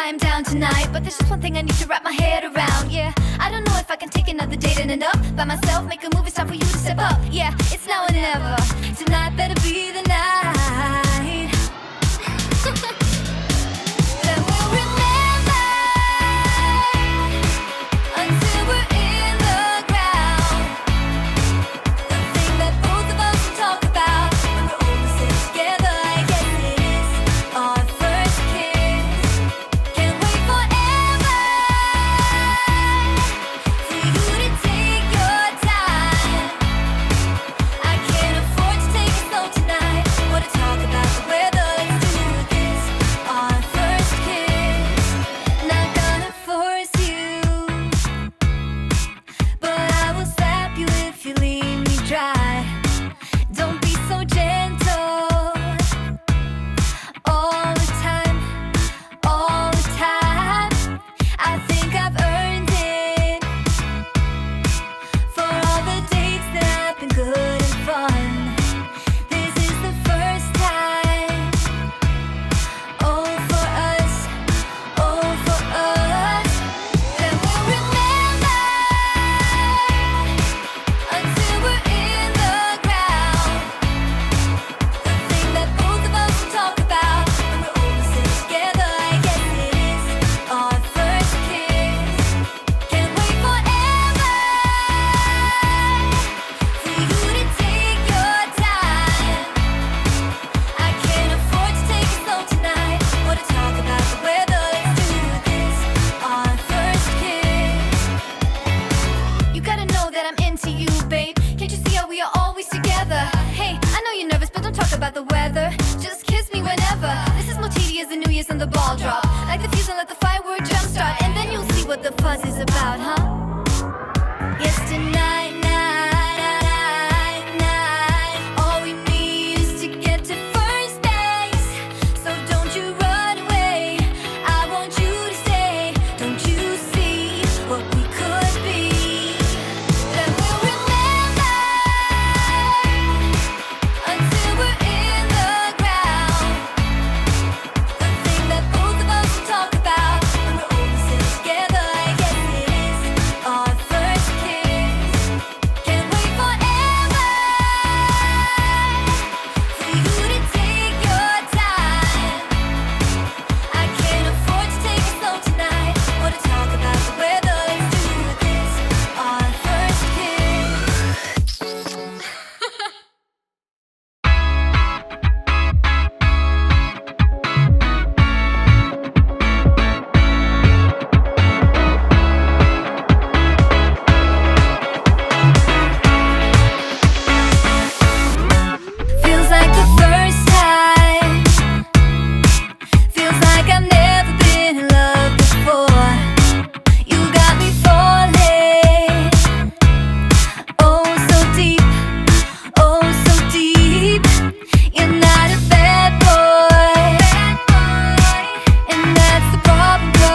I am down tonight, but there's just one thing I need to wrap my head around. Yeah, I don't know if I can take another date and end up by myself. Make a move, it's time for you to step up. Yeah, it's now or never. Tonight better be the night. Then we'll remember until we're in the ground. The thing that both of us will talk about when we're almost in together. I guess it is our first kiss. Can't wait forever for you to take your time. I can't afford to take it slow tonight. Wanna talk about the weather? Let's do this. Our first kiss. Not gonna force you, but I will slap you if you leave me dry. Don't be so gentle all the time, all the time. I think I've earned it for all the dates that have been good and fun. This is the first time. Oh, for us, oh, for us. Then we'll remember until we're in the ground. The thing that both of us will talk about when we're almost in together. I guess it is our first kiss. Can't wait forever for you to take your time. I can't afford to take it slow tonight. Wanna talk about the weather? Let's do this. Our first kiss. You gotta know that I'm into you, babe. Can't you see how we are always together? Hey, I know you're nervous, but don't talk about the weather. Just kiss me whenever. This is more tedious than New Year's and the ball drop.